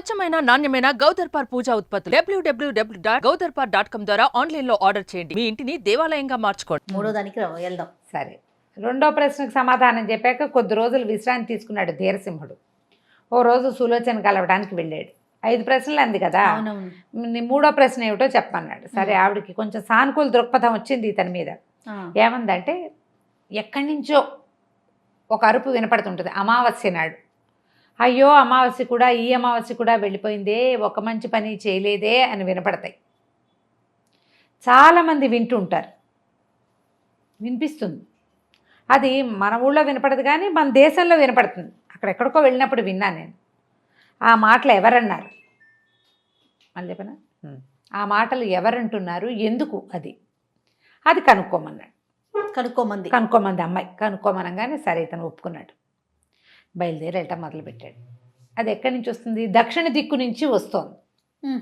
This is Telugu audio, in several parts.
స్వచ్ఛమైన నాణ్యమైన గౌదర్పార్ పూజా ఉత్పత్తులు www.gaudarpar.com ద్వారా ఆన్లైన్ లో ఆర్డర్ చేయండి. మీ ఇంటిని దేవాలయంగా మార్చుకోండి. మూడో దానికి వెళ్దాం. సరే, రెండో ప్రశ్నకు సమాధానం చెప్పాక కొద్ది రోజులు విశ్రాంతి తీసుకున్నాడు ధీరసింహుడు. ఓ రోజు సులోచన కలవడానికి వెళ్ళాడు. 5 ప్రశ్నలు అంది కదా, మూడో ప్రశ్న ఏమిటో చెప్పమన్నాడు. సరే, ఆవిడకి కొంచెం సానుకూల దృక్పథం వచ్చింది ఇతని మీద. ఏమందంటే, ఎక్కడి నుంచో ఒక అరుపు వినపడుతుంటుంది అమావాస్య నాడు. అయ్యో అమావాస్య కూడా, ఈ అమావాస్య కూడా వెళ్ళిపోయిందే, ఒక మంచి పని చేయలేదే అని వినపడతాయి. చాలామంది వింటూ ఉంటారు, వినిపిస్తుంది. అది మన ఊళ్ళో వినపడదు కానీ మన దేశంలో వినపడుతుంది. అక్కడెక్కడికో వెళ్ళినప్పుడు విన్నాను నేను. ఆ మాటలు ఎవరన్నారు, మళ్ళీ చెప్పనా, ఆ మాటలు ఎవరంటున్నారు, ఎందుకు, అది కనుక్కోమన్నాడు. కనుక్కోమంది అమ్మాయి. కనుక్కోమనగానే సరే ఇతను ఒప్పుకున్నాడు. బయలుదేరి వెళ్ళటం మొదలుపెట్టాడు. అది ఎక్కడి నుంచి వస్తుంది, దక్షిణ దిక్కు నుంచి వస్తోంది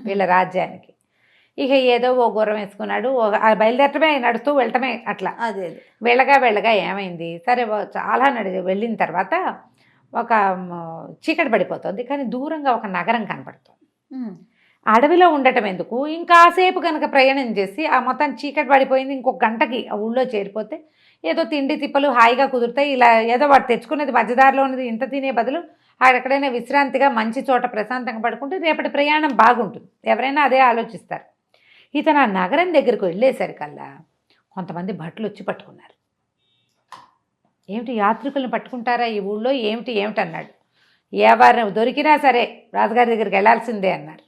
వీళ్ళ రాజ్యానికి. ఇక ఏదో ఓ గుర్రం వేసుకున్నాడు, బయలుదేరటమే, నడుస్తూ వెళ్ళటమే. అట్లా వెళ్ళగా ఏమైంది, సరే చాలా వెళ్ళిన తర్వాత ఒక చీకటి పడిపోతుంది. కానీ దూరంగా ఒక నగరం కనపడుతుంది. అడవిలో ఉండటం ఎందుకు, ఇంకాసేపు కనుక ప్రయాణం చేసి ఆ మొత్తం చీకటి పడిపోయింది, ఇంకొక గంటకి ఆ ఊళ్ళో చేరిపోతే ఏదో తిండి తిప్పలు హాయిగా కుదురుతాయి. ఇలా ఏదో వాడు తెచ్చుకునేది మధ్యదారిలో ఉన్నది ఇంత తినే బదులు ఎక్కడైనా విశ్రాంతిగా మంచి చోట ప్రశాంతంగా పడుకుంటే రేపటి ప్రయాణం బాగుంటుంది. ఎవరైనా అదే ఆలోచిస్తారు. ఇతను ఆ నగరం దగ్గరకు వెళ్ళేసరికల్లా కొంతమంది భటులు వచ్చి పట్టుకున్నారు. ఏమిటి, యాత్రికులను పట్టుకుంటారా ఈ ఊళ్ళో, ఏమిటి అన్నాడు. ఎవరు దొరికినా సరే రాజుగారి దగ్గరికి వెళ్ళాల్సిందే అన్నారు.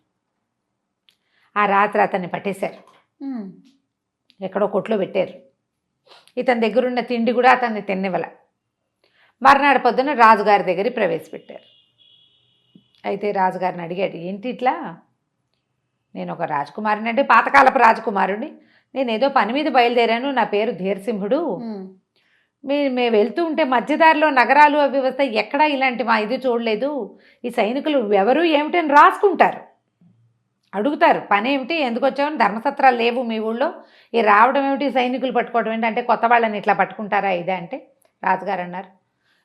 ఆ రాత్రి అతన్ని పట్టేశారు, ఎక్కడో కొట్లో పెట్టారు. ఇతని దగ్గరున్న తిండి కూడా అతన్ని తిన్నివ్వల. మర్నాడు పొద్దున రాజుగారి దగ్గర ప్రవేశపెట్టారు. అయితే రాజుగారిని అడిగాడు, ఏంటి ఇట్లా, నేను ఒక రాజకుమారుని, అంటే పాతకాలపు రాజకుమారుని, నేను ఏదో పని మీద బయలుదేరాను, నా పేరు ధీరసింహుడు. మేము వెళ్తూ ఉంటే మధ్యదారిలో నగరాలు అవి వస్తాయి, ఎక్కడా ఇలాంటి మా ఇది చూడలేదు. ఈ సైనికులు ఎవరు ఏమిటని రాసుకుంటారు, అడుగుతారు పని ఏమిటి, ఎందుకు వచ్చామని, ధర్మసత్రాలు లేవు మీ ఊళ్ళో, ఈ రావడం ఏమిటి, సైనికులు పట్టుకోవడం ఏంటి, అంటే కొత్త వాళ్ళని ఇట్లా పట్టుకుంటారా ఇదే అంటే. రాజుగారు అన్నారు,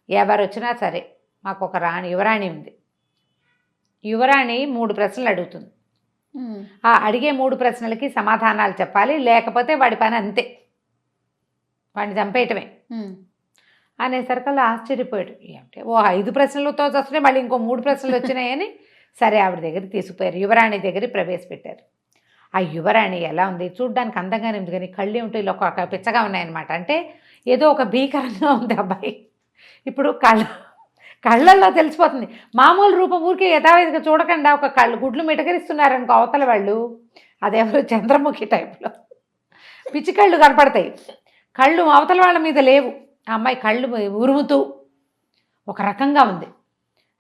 ఎవరు వచ్చినా సరే మాకు ఒక యువరాణి ఉంది. యువరాణి 3 ప్రశ్నలు అడుగుతుంది. ఆ అడిగే 3 ప్రశ్నలకి సమాధానాలు చెప్పాలి, లేకపోతే వాడి పని అంతే, వాడిని చంపేయటమే అనేసరికల్లా ఆశ్చర్యపోయాడు. ఏమిటి, ఓ 5 ప్రశ్నలతో వస్తున్నాయి, మళ్ళీ ఇంకో 3 ప్రశ్నలు వచ్చినాయని సరే ఆవిడ దగ్గరికి తీసుకుపోయారు. యువరాణి దగ్గర ప్రవేశపెట్టారు. ఆ యువరాణి ఎలా ఉంది, చూడ్డానికి అందంగానే ఉంది కానీ కళ్ళు ఏమిటో ఇలా ఒక పిచ్చగా ఉన్నాయన్నమాట. అంటే ఏదో ఒక భీకరంగా ఉంది అబ్బాయి. ఇప్పుడు కళ్ళల్లో తెలిసిపోతుంది. మామూలు రూపం ఊరికే యథావిధిగా చూడకుండా ఒక గుడ్లు మిటకరిస్తున్నారనుకో అవతల వాళ్ళు, అదెవరు చంద్రముఖి టైప్లో పిచ్చి కళ్ళు కనపడతాయి. కళ్ళు అవతల వాళ్ళ మీద లేవు. ఆ అమ్మాయి కళ్ళు ఉరుముతూ ఒక రకంగా ఉంది.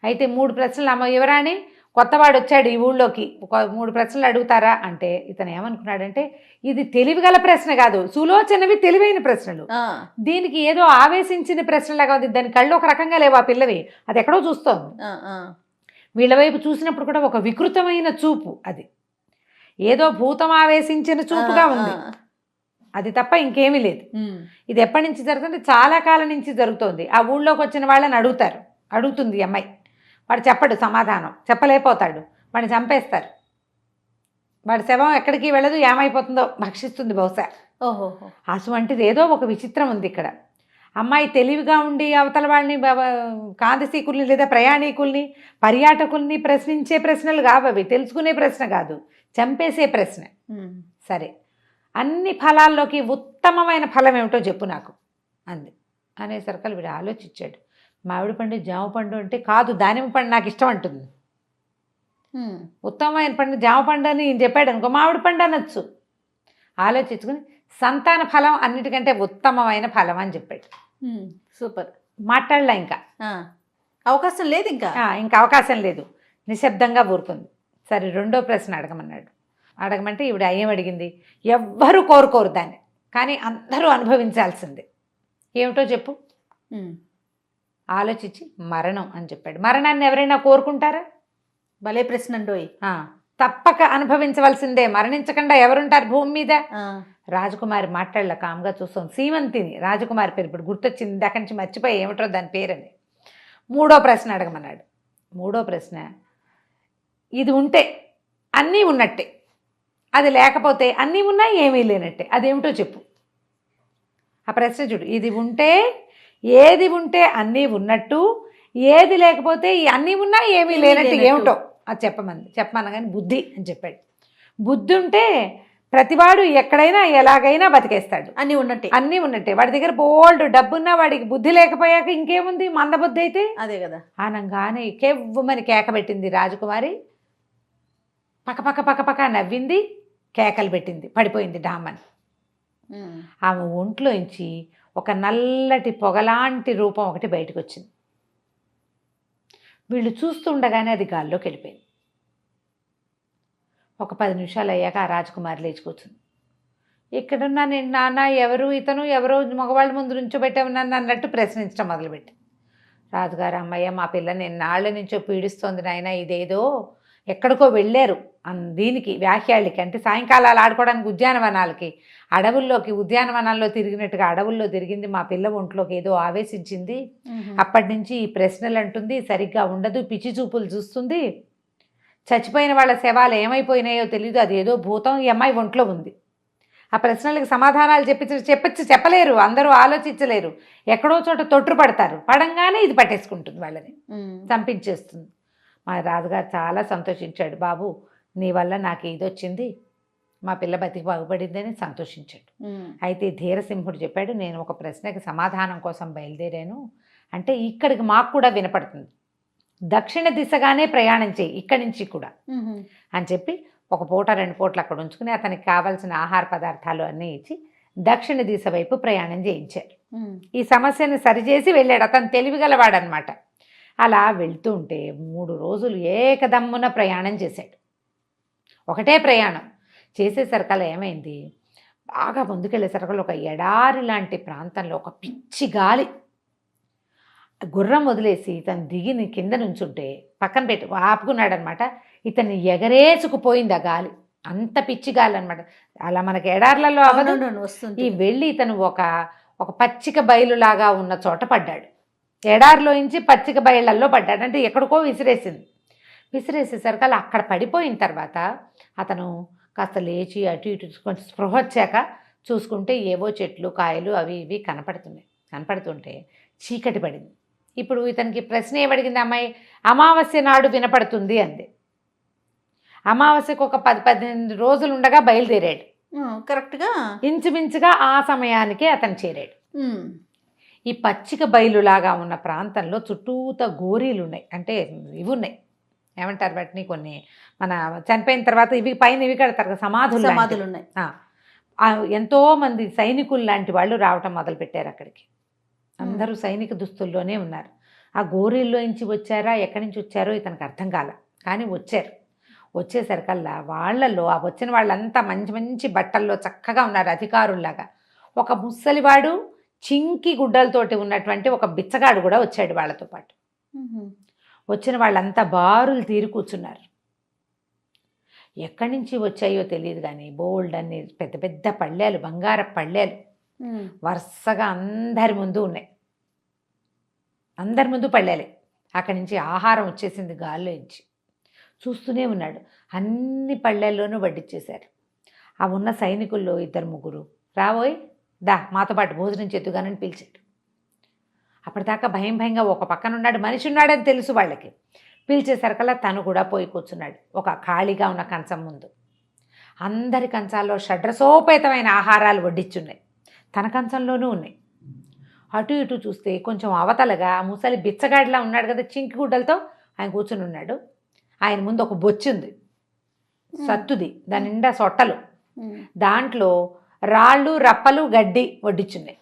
అయితే 3 ప్రశ్నలు, అమ్మ యువరాణి కొత్తవాడు వచ్చాడు ఈ ఊళ్ళోకి, ఒక 3 ప్రశ్నలు అడుగుతారా అంటే ఇతను ఏమనుకున్నాడంటే, ఇది తెలివిగల ప్రశ్న కాదు, సులోచనవి తెలివైన ప్రశ్నలు, దీనికి ఏదో ఆవేశించిన ప్రశ్నలాగా ఉంది. దాని కళ్ళు ఒక రకంగా లేవు ఆ పిల్లవి, అది ఎక్కడో చూస్తోంది. వీళ్ళ వైపు చూసినప్పుడు కూడా ఒక వికృతమైన చూపు, అది ఏదో భూతం ఆవేశించిన చూపుగా ఉంది, అది తప్ప ఇంకేమీ లేదు. ఇది ఎప్పటి నుంచి జరుగుతుంది, చాలా కాలం నుంచి జరుగుతోంది. ఆ ఊళ్ళోకి వచ్చిన వాళ్ళని అడుగుతుంది ఈ అమ్మాయి. వాడు చెప్పడు సమాధానం, చెప్పలేకపోతాడు, వాడిని చంపేస్తారు. వాడి శవం ఎక్కడికి వెళ్ళదు, ఏమైపోతుందో భక్షిస్తుంది బహుశా. అటువంటిది ఏదో ఒక విచిత్రం ఉంది ఇక్కడ. అమ్మాయి తెలివిగా ఉండి అవతల వాళ్ళని, కాంతిసీకుల్ని లేదా ప్రయాణికుల్ని, పర్యాటకుల్ని ప్రశ్నించే ప్రశ్నలు కావవి, తెలుసుకునే ప్రశ్న కాదు, చంపేసే ప్రశ్న. సరే, అన్ని ఫలాల్లోకి ఉత్తమమైన ఫలం ఏమిటో చెప్పు నాకు అంది. అనేసరికి వీడు ఆలోచించాడు. మామిడి పండు, జామ పండు అంటే కాదు, దానిమ్మ పండు నాకు ఇష్టం అంటుంది. ఉత్తమమైన పండు జామ పండు అని చెప్పాడు అనుకో, మామిడి పండు అనొచ్చు. ఆలోచించుకుని సంతాన ఫలం అన్నిటికంటే ఉత్తమమైన ఫలం అని చెప్పాడు. సూపర్. మాట్లాడలే, ఇంకా అవకాశం లేదు, ఇంకా అవకాశం లేదు, నిశ్శబ్దంగా ఊరుకుంది. సరే, రెండో ప్రశ్న అడగమన్నాడు. అడగమంటే ఈవిడ ఏమడిగింది, ఎవ్వరూ కోరుకోరు దాన్ని, కానీ అందరూ అనుభవించాల్సిందే. ఏమిటో చెప్పు. ఆలోచించి మరణం అని చెప్పాడు. మరణాన్ని ఎవరైనా కోరుకుంటారా? భలే ప్రశ్న అండోయ్. తప్పక అనుభవించవలసిందే, మరణించకుండా ఎవరుంటారు భూమి మీద. రాజకుమారి మాట్లాడలే, కామ్గా చూస్తాం. సీమంతిని రాజకుమారి పేరు ఇప్పుడు గుర్తొచ్చింది, ఇందాక నుంచి మర్చిపోయి ఏమిటో దాని పేరని. 3వ ప్రశ్న అడగమన్నాడు. 3వ ప్రశ్న, ఇది ఉంటే అన్నీ ఉన్నట్టే, అది లేకపోతే అన్నీ ఉన్నా ఏమీ లేనట్టే, అదేమిటో చెప్పు. ఆ ప్రశ్న చూడు. ఇది ఉంటే, ఏది ఉంటే అన్నీ ఉన్నట్టు, ఏది లేకపోతే ఈ అన్నీ ఉన్నా ఏమీ లేనట్టు ఏమిటో అది చెప్పమన్న కానీ బుద్ధి అని చెప్పాడు. బుద్ధి ఉంటే ప్రతివాడు ఎక్కడైనా ఎలాగైనా బతికేస్తాడు. అన్నీ ఉన్నట్టే. వాడి దగ్గర బోల్డ్ డబ్బున్నా వాడికి బుద్ధి లేకపోయాక ఇంకేముంది, మందబుద్ధి అయితే. అదే కదా. అనగానే కెవ్వమని కేక పెట్టింది రాజకుమారి. పక్క నవ్వింది, కేకలు పెట్టింది, పడిపోయింది డామని. ఆమె ఒంట్లోంచి ఒక నల్లటి పొగలాంటి రూపం ఒకటి బయటకు వచ్చింది. వీళ్ళు చూస్తుండగానే అది గాల్లోకి వెళ్ళిపోయింది. ఒక 10 నిమిషాలు అయ్యాక ఆ రాజకుమారి లేచి కూర్చుంది. ఇక్కడున్నా నేను నాన్న ఎవరు ఇతను, ఎవరో మగవాళ్ళ ముందు నుంచోబెట్టావు నన్ను అన్నట్టు ప్రశ్నించడం మొదలుపెట్టి. రాజుగారు, అమ్మయ్య మా పిల్ల నేను నాళ్ళ నుంచో పీడిస్తోంది నాయన, ఇదేదో ఎక్కడికో వెళ్ళారు దీనికి వ్యాఖ్యాళ్ళకి, అంటే సాయంకాలాలు ఆడుకోవడానికి ఉద్యానవనాలకి, అడవుల్లోకి ఉద్యానవనాల్లో తిరిగినట్టుగా అడవుల్లో తిరిగింది. మా పిల్ల ఒంట్లోకి ఏదో ఆవేశించింది. అప్పటి నుంచి ఈ ప్రశ్నలు అంటుంది, సరిగ్గా ఉండదు, పిచ్చి చూపులు చూస్తుంది, చచ్చిపోయిన వాళ్ళ శవాలు ఏమైపోయినాయో తెలీదు, అది ఏదో భూతం ఈ అమ్మాయి ఒంట్లో ఉంది. ఆ ప్రశ్నలకు సమాధానాలు చెప్పలేరు, అందరూ ఆలోచించలేరు, ఎక్కడో చోట తొట్టుపడతారు, పడంగానే ఇది పట్టేసుకుంటుంది, వాళ్ళని చంపించేస్తుంది. మా రాజుగారు చాలా సంతోషించాడు. బాబు నీ వల్ల నాకు ఇది వచ్చింది, మా పిల్ల బతికి బాగుపడిందని సంతోషించాడు. అయితే ధీరసింహుడు చెప్పాడు, నేను ఒక ప్రశ్నకి సమాధానం కోసం బయలుదేరాను, అంటే ఇక్కడికి మాకు కూడా వినపడుతుంది, దక్షిణ దిశగానే ప్రయాణం చేయి ఇక్కడి నుంచి కూడా అని చెప్పి 1 పూట 2 పూటలు అక్కడ ఉంచుకుని అతనికి కావాల్సిన ఆహార పదార్థాలు అన్నీ ఇచ్చి దక్షిణ దిశ వైపు ప్రయాణం చేయించారు. ఈ సమస్యను సరిచేసి వెళ్ళాడు. అతను తెలివిగలవాడనమాట. అలా వెళ్తూ ఉంటే 3 రోజులు ఏకదమ్మున ప్రయాణం చేశాడు. ఒకటే ప్రయాణం చేసేసరికల్లా ఏమైంది, బాగా ముందుకెళ్ళేసరికల్లా ఒక ఎడారి లాంటి ప్రాంతంలో ఒక పిచ్చి గాలి, గుర్రం వదిలేసి ఇతను దిగిని కింద నుంచుంటే పక్కన పెట్టి ఆపుకున్నాడనమాట. ఇతన్ని ఎగరేసుకుపోయింది ఆ గాలి, అంత పిచ్చి గాలి అనమాట. అలా మనకి ఎడార్లలో వస్తుంది. ఈ వెళ్ళి ఇతను ఒక పచ్చిక బయలులాగా ఉన్న చోట పడ్డాడు. ఎడారిలోంచి పచ్చిక బయళ్ళల్లో పడ్డాడు, అంటే ఎక్కడికో విసిరేసేసరికి అలా అక్కడ పడిపోయిన తర్వాత అతను కాస్త లేచి అటు ఇటు కొంచెం స్పృహ వచ్చాక చూసుకుంటే ఏవో చెట్లు కాయలు అవి ఇవి కనపడుతుంటే చీకటి పడింది. ఇప్పుడు ఇతనికి ప్రశ్న ఏమడిగింది అమ్మాయి, అమావాస్య నాడు వినపడుతుంది అంది. అమావాస్యకు ఒక 10-15 రోజులు ఉండగా బయలుదేరాడు. కరెక్ట్గా ఇంచుమించుగా ఆ సమయానికే అతను చేరాడు. ఈ పచ్చిక బయలులాగా ఉన్న ప్రాంతంలో చుట్టూత గోరీలు ఉన్నాయి, అంటే ఇవి ఉన్నాయి, ఏమంటారు వాటిని, కొన్ని మన చనిపోయిన తర్వాత ఇవి పైన ఇవి కడతారు కదా, సమాధులు ఉన్నాయి. ఎంతోమంది సైనికులు లాంటి వాళ్ళు రావటం మొదలుపెట్టారు అక్కడికి. అందరూ సైనిక దుస్తుల్లోనే ఉన్నారు. ఆ గోరీల్లో నుంచి వచ్చారా, ఎక్కడి నుంచి వచ్చారో ఇతనికి అర్థం కాల, కానీ వచ్చేసరికల్లా వాళ్ళల్లో ఆ వచ్చిన వాళ్ళంతా మంచి మంచి బట్టల్లో చక్కగా ఉన్నారు, అధికారుల్లాగా. ఒక ముసలివాడు చింకి గుడ్డలతోటి ఉన్నటువంటి ఒక బిచ్చగాడు కూడా వచ్చాడు వాళ్ళతో పాటు. వచ్చిన వాళ్ళంతా బారులు తీరి కూర్చున్నారు. ఎక్కడి నుంచి వచ్చాయో తెలియదు కానీ బోల్డ్ అన్ని పెద్ద పెద్ద పళ్ళేలు, బంగారపు పళ్ళేలు వరుసగా అందరి ముందు ఉన్నాయి. అందరి ముందు పళ్ళేలే. అక్కడి నుంచి ఆహారం వచ్చేసింది గాల్లో ఇచ్చి. చూస్తూనే ఉన్నాడు. అన్ని పళ్ళేల్లోనూ వడ్డిచ్చేశారు. ఆ ఉన్న సైనికుల్లో 2-3 రాబోయ్ దా మాతో పాటు భోజనం చేద్దుగానని పిలిచాడు. అప్పటిదాకా భయంగా ఒక పక్కన ఉన్నాడు, మనిషి ఉన్నాడని తెలుసు వాళ్ళకి. పిలిచేసరికల్లా తను కూడా పోయి కూర్చున్నాడు ఒక ఖాళీగా ఉన్న కంచం ముందు. అందరి కంచాల్లో షడ్రసోపేతమైన ఆహారాలు వడ్డిచ్చున్నాయి, తన కంచంలోనూ ఉన్నాయి. అటు ఇటు చూస్తే కొంచెం అవతలగా ముసలి బిచ్చగాడిలా ఉన్నాడు కదా, చింకి గుడ్డలతో ఆయన కూర్చుని ఉన్నాడు. ఆయన ముందు ఒక బొచ్చుంది, సత్తుది, దాని నిండా సొట్టలు, దాంట్లో రాళ్ళు రప్పలు గడ్డి వడ్డిచ్చున్నాయి.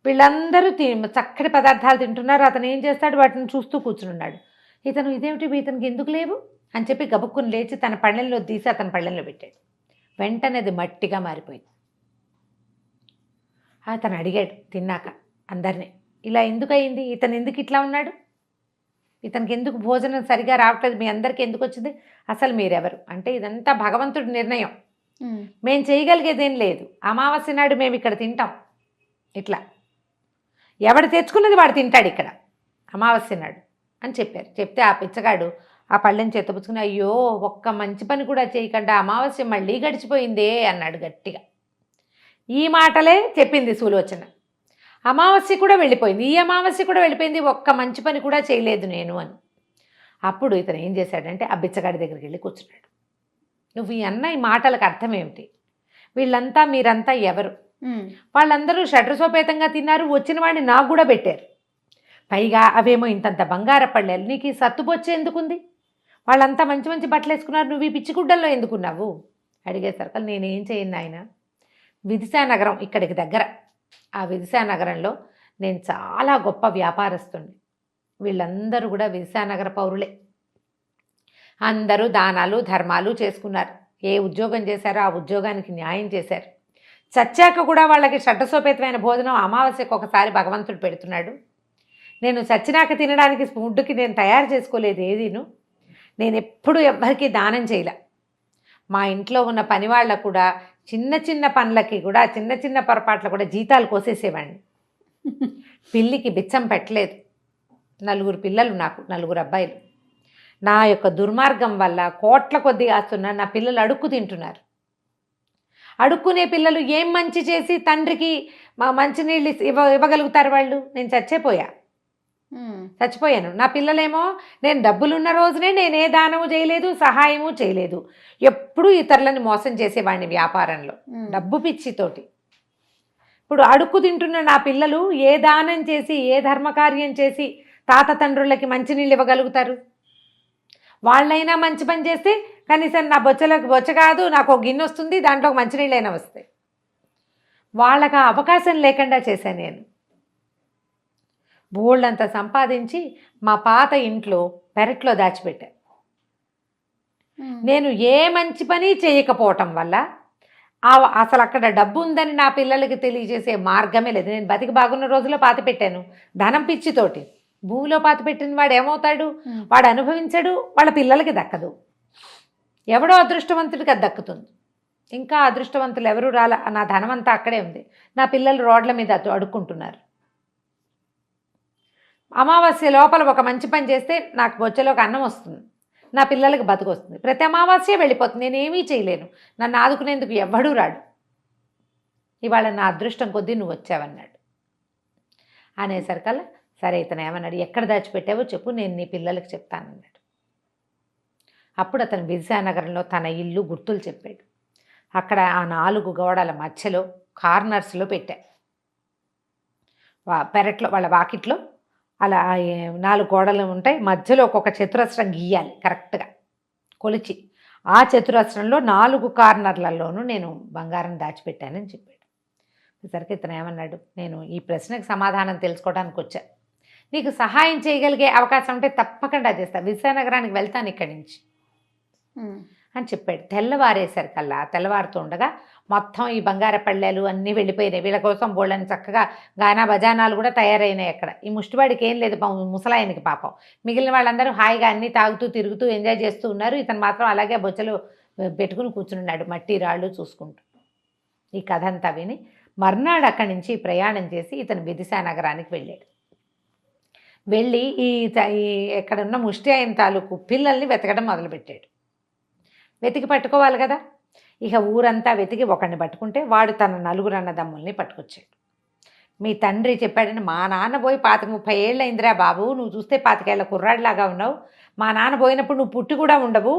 వీళ్ళందరూ చక్కటి పదార్థాలు తింటున్నారు. అతను ఏం చేస్తాడు, వాటిని చూస్తూ కూర్చున్నాడు. ఇదేమిటి ఇతనికి ఎందుకు లేవు అని చెప్పి గబుక్కుని లేచి తన పళ్ళెంలో తీసి అతని పళ్ళెంలో పెట్టాడు. వెంటనే అది మట్టిగా మారిపోయింది. అతను అడిగాడు తిన్నాక అందరినీ, ఇలా ఎందుకు అయింది, ఇతను ఎందుకు ఇట్లా ఉన్నాడు, ఇతనికి ఎందుకు భోజనం సరిగా రావట్లేదు, మీ అందరికీ ఎందుకు వచ్చింది, అసలు మీరెవరు అంటే, ఇదంతా భగవంతుడి నిర్ణయం, మేము చేయగలిగేదేం లేదు, అమావాస్య నాడు మేము ఇక్కడ తింటాం, ఇట్లా ఎవడు తెచ్చుకున్నది వాడు తింటాడు ఇక్కడ అమావాస్య నాడు అని చెప్పారు. చెప్తే ఆ పిచ్చగాడు ఆ పళ్ళెని చేతపుచ్చుకుని, అయ్యో ఒక్క మంచి పని కూడా చేయకుండా అమావాస్య మళ్ళీ గడిచిపోయిందే అన్నాడు గట్టిగా. ఈ మాటలే చెప్పింది సులోచన. అమావాస్య కూడా వెళ్ళిపోయింది, ఈ అమావాస్య కూడా వెళ్ళిపోయింది, ఒక్క మంచి పని కూడా చేయలేదు నేను అని. అప్పుడు ఇతను ఏం చేశాడంటే ఆ బిచ్చగాడి దగ్గరికి వెళ్ళి కూర్చున్నాడు. నువ్వు ఈ అన్న ఈ మాటలకు అర్థం ఏమిటి? వీళ్ళంతా మీరంతా ఎవరు? వాళ్ళందరూ షడ్రసోపేతంగా తిన్నారు, వచ్చిన వాడిని నాకు కూడా పెట్టారు. పైగా అవేమో ఇంతంత బంగార పళ్ళేలు, నీకు ఈ సత్తుబొచ్చే ఎందుకుంది? వాళ్ళంతా మంచి మంచి బట్టలు వేసుకున్నారు, నువ్వు ఈ పిచ్చిగుడ్డల్లో ఎందుకున్నావు అడిగేసరికి, నేనేం చేయను ఆయన, విదిశానగరం ఇక్కడికి దగ్గర, ఆ విదిశానగరంలో నేను చాలా గొప్ప వ్యాపారస్తుని, వీళ్ళందరూ కూడా విదిశానగర పౌరులే, అందరూ దానాలు ధర్మాలు చేసుకున్నారు, ఏ ఉద్యోగం చేశారో ఆ ఉద్యోగానికి న్యాయం చేశారు, చచ్చాక కూడా వాళ్ళకి షడ్డసోపేతమైన భోజనం అమావాస్యకు ఒకసారి భగవంతుడు పెడుతున్నాడు. నేను చచ్చినాక తినడానికి ఫుడ్కి నేను తయారు చేసుకోలేదు ఏదీను, నేను ఎప్పుడూ ఎవ్వరికీ దానం చేయలే. మా ఇంట్లో ఉన్న పని వాళ్ళకు కూడా చిన్న చిన్న పనులకి కూడా చిన్న చిన్న పొరపాట్లు కూడా జీతాలు కోసేసేవాడిని. పిల్లికి బిచ్చం పెట్టలేదు. 4 పిల్లలు, నాకు 4 అబ్బాయిలు. నా యొక్క దుర్మార్గం వల్ల కోట్ల కొద్ది ఆస్తున్న నా పిల్లలు అడుక్కు తింటున్నారు. అడుక్కునే పిల్లలు ఏం మంచి చేసి తండ్రికి మంచినీళ్ళు ఇవ్వగలుగుతారు వాళ్ళు? నేను చచ్చిపోయాను. నా పిల్లలేమో నేను డబ్బులున్న రోజునే నేను ఏ దానము చేయలేదు, సహాయము చేయలేదు, ఎప్పుడూ ఇతరులని మోసం చేసేవాడిని వ్యాపారంలో డబ్బు పిచ్చితోటి. ఇప్పుడు అడుక్కు తింటున్న నా పిల్లలు ఏ దానం చేసి ఏ ధర్మకార్యం చేసి తాత తండ్రులకి మంచినీళ్ళు ఇవ్వగలుగుతారు? వాళ్ళైనా మంచి పని చేస్తే కనీసం నా బొచ్చ కాదు, నాకు ఒక గిన్నె వస్తుంది, దాంట్లో ఒక మంచినీళ్ళైనా వస్తాయి. వాళ్ళకి ఆ అవకాశం లేకుండా చేశాను నేను. బోళ్ళంతా సంపాదించి మా పాత ఇంట్లో పెరట్లో దాచిపెట్టా. నేను ఏ మంచి పని చేయకపోవటం వల్ల అసలు అక్కడ డబ్బు ఉందని నా పిల్లలకి తెలియజేసే మార్గమే లేదు. నేను బతికి బాగున్న రోజుల్లో పాతి పెట్టాను ధనం పిచ్చితోటి. భూమిలో పాతి పెట్టిన వాడు ఏమవుతాడు? వాడు అనుభవించడు, వాళ్ళ పిల్లలకి దక్కదు. ఎవడో అదృష్టవంతుడికి అది దక్కుతుంది. ఇంకా అదృష్టవంతులు ఎవరు రాలా. నా ధనం అంతా అక్కడే ఉంది. నా పిల్లలు రోడ్ల మీద అడుక్కుంటున్నారు. అమావాస్య లోపల ఒక మంచి పని చేస్తే నాకు బొచ్చలోకి అన్నం వస్తుంది, నా పిల్లలకి బతుకు వస్తుంది. ప్రతి అమావాస్య వెళ్ళిపోతుంది, నేనేమీ చేయలేను, నన్ను ఆదుకునేందుకు ఎవ్వడూ రాడు. ఇవాళ నా అదృష్టం కొద్దీ నువ్వు వచ్చావన్నాడు. అనేసరికల్లా సరే ఇతను ఏమన్నాడు, ఎక్కడ దాచిపెట్టావో చెప్పు, నేను నీ పిల్లలకి చెప్తానన్నాడు. అప్పుడు అతను విదిశానగరంలో తన ఇల్లు గుర్తులు చెప్పాడు. అక్కడ ఆ 4 గోడల మధ్యలో కార్నర్స్లో పెట్టా. పెరట్లో వాళ్ళ వాకిట్లో అలా 4 గోడలు ఉంటాయి, మధ్యలో ఒక్కొక్క చతురస్రం గీయాలి కరెక్ట్గా కొలిచి. ఆ చతురస్రంలో 4 కార్నర్లలోనూ నేను బంగారం దాచిపెట్టానని చెప్పాడు. సరికి ఇతను ఏమన్నాడు, నేను ఈ ప్రశ్నకు సమాధానం తెలుసుకోవడానికి వచ్చా, నీకు సహాయం చేయగలిగే అవకాశం ఉంటే తప్పకుండా చేస్తా, విశానగరానికి వెళ్తాను ఇక్కడి నుంచి అని చెప్పాడు. తెల్లవారేసరికల్లా తెల్లవారుతూ ఉండగా మొత్తం ఈ బంగార పళ్ళేలు అన్నీ వెళ్ళిపోయినాయి. వీళ్ళ కోసం బోళ్ళని చక్కగా గానా బజానాలు కూడా తయారైనాయి అక్కడ. ఈ ముష్టివాడికి ఏం లేదు, ముసలాయనికి పాపం. మిగిలిన వాళ్ళందరూ హాయిగా అన్నీ తాగుతూ తిరుగుతూ ఎంజాయ్ చేస్తూ ఉన్నారు. ఇతను మాత్రం అలాగే బొచ్చలు పెట్టుకుని కూర్చున్నాడు మట్టి రాళ్ళు చూసుకుంటూ. ఈ కథ అంతా విని మర్నాడు అక్కడి నుంచి ప్రయాణం చేసి ఇతను విదిశానగరానికి వెళ్ళాడు. వెళ్ళి ఈ ఎక్కడున్న ముష్టి అయిన తాలూకు పిల్లల్ని వెతకడం మొదలుపెట్టాడు. వెతికి పట్టుకోవాలి కదా. ఇక ఊరంతా వెతికి ఒకడిని పట్టుకుంటే వాడు తన 4 అన్నదమ్ముల్ని పట్టుకొచ్చాడు. మీ తండ్రి చెప్పాడని, మా నాన్న పోయి 25-30 ఏళ్ళు అయిందిరా బాబు, నువ్వు చూస్తే 25 ఏళ్ల కుర్రాడిలాగా ఉన్నావు, మా నాన్న పోయినప్పుడు నువ్వు పుట్టి కూడా ఉండవు,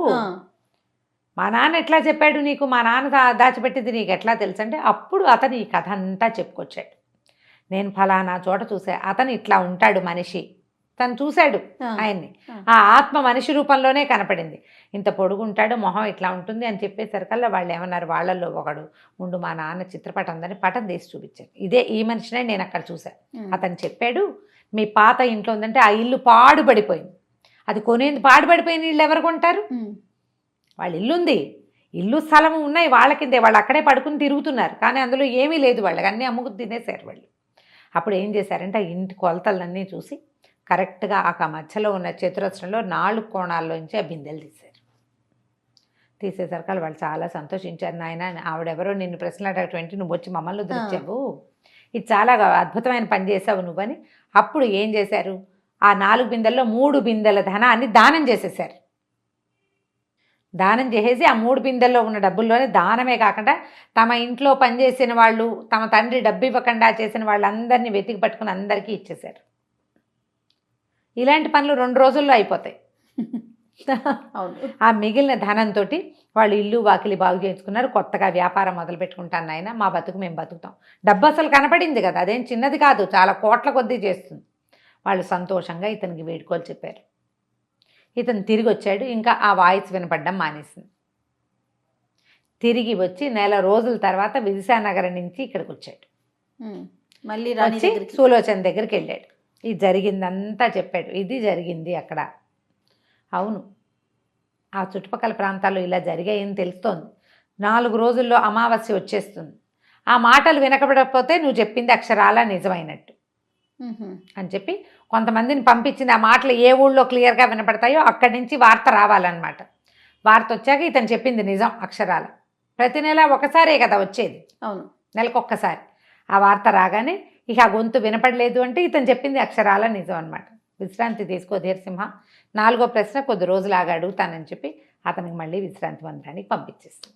మా నాన్న ఎట్లా చెప్పాడు నీకు, మా నాన్న దాచిపెట్టింది నీకు ఎట్లా తెలుసు అంటే, అప్పుడు అతను ఈ కథ అంతా చెప్పుకొచ్చాడు. నేను ఫలానా చోట చూసా, అతను ఇట్లా ఉంటాడు మనిషి, తను చూశాడు ఆయన్ని, ఆ ఆత్మ మనిషి రూపంలోనే కనపడింది, ఇంత పొడుగుంటాడు, మొహం ఇట్లా ఉంటుంది అని చెప్పేసరికల్లా వాళ్ళు ఏమన్నారు, వాళ్ళల్లో ఒకడు ఉండు మా నాన్న చిత్రపటం ఉందని పటం తీసి చూపించాడు. ఇదే ఈ మనిషినే నేను అక్కడ చూశాను. అతను చెప్పాడు, మీ పాత ఇంట్లో ఉందంటే ఆ ఇల్లు పాడుపడిపోయింది, అది కొనేది పాడుపడిపోయిన ఇల్లు ఎవరు కొంటారు? వాళ్ళ ఇల్లు ఉంది, ఇల్లు స్థలము ఉన్నాయి వాళ్ళ కిందే, వాళ్ళు అక్కడే పడుకుని తిరుగుతున్నారు, కానీ అందులో ఏమీ లేదు, వాళ్ళకి అన్నీ అమ్ముకు తినేశారు వాళ్ళు. అప్పుడు ఏం చేశారంటే ఆ ఇంటి కొలతలన్నీ చూసి కరెక్ట్గా ఆ మధ్యలో ఉన్న చతురస్రంలో 4 కోణాల్లోంచి ఆ బిందెలు తీసేసరికి వాళ్ళు చాలా సంతోషించారు. నాయన ఆవిడెవరో నిన్ను ప్రశ్నలు అడగటువంటి నువ్వు వచ్చి మమ్మల్ని ఉద్ధరించావు, ఇది చాలా అద్భుతమైన పని చేసావు నువ్వని. అప్పుడు ఏం చేశారు, ఆ 4 బిందెల్లో 3 బిందెల ధనాన్ని దానం చేసేసారు. దానం చేసేసి ఆ 3 బిందెల్లో ఉన్న డబ్బుల్లోనే దానమే కాకుండా తమ ఇంట్లో పనిచేసిన వాళ్ళు, తమ తండ్రి డబ్బు ఇవ్వకుండా చేసిన వాళ్ళందరినీ వెతికి పట్టుకుని అందరికీ ఇచ్చేశారు. ఇలాంటి పనులు 2 రోజుల్లో అయిపోతాయి. అవును. ఆ మిగిలిన ధనంతో వాళ్ళు ఇల్లు వాకిలి బాగు చేసుకున్నారు. కొత్తగా వ్యాపారం మొదలు పెట్టుకుంటాను నాయన, మా బతుకు మేము బతుకుతాం. డబ్బు అసలు కనపడింది కదా, అదేం చిన్నది కాదు, చాలా కోట్ల కొద్దీ చేస్తుంది. వాళ్ళు సంతోషంగా ఇతనికి వేడుకోలు చెప్పారు. ఇతను తిరిగి వచ్చాడు. ఇంకా ఆ వాయిస్ వినపడడం మానేసింది. తిరిగి వచ్చి 1 నెల రోజుల తర్వాత విదిశానగరం నుంచి ఇక్కడికి వచ్చాడు. మళ్ళీ రాణి వచ్చి దగ్గరికి. సులోచన దగ్గరికి వెళ్ళాడు. ఇది జరిగిందంతా చెప్పాడు. ఇది జరిగింది అక్కడ. అవును, ఆ చుట్టుపక్కల ప్రాంతాల్లో ఇలా జరిగాయని తెలుస్తోంది. 4 రోజుల్లో అమావాస్య వచ్చేస్తుంది. ఆ మాటలు వినకబడకపోతే నువ్వు చెప్పింది అక్షరాలా నిజమైనట్టు అని చెప్పి కొంతమందిని పంపించింది. ఆ మాటలు ఏ ఊళ్ళో క్లియర్గా వినపడతాయో అక్కడి నుంచి వార్త రావాలన్నమాట. వార్త వచ్చాక ఇతను చెప్పింది నిజం అక్షరాల. ప్రతి నెల ఒకసారే కదా వచ్చేది, అవును, నెలకొక్కసారి. ఆ వార్త రాగానే ఇక ఆ గొంతు వినపడలేదు అంటే ఇతను చెప్పింది అక్షరాల నిజం అనమాట. విశ్రాంతి తీసుకో ధీరసింహ, 4వ ప్రశ్న కొద్ది రోజులాగా అడుగుతానని చెప్పి అతనికి మళ్ళీ విశ్రాంతి మందిరానికి పంపించేస్తుంది.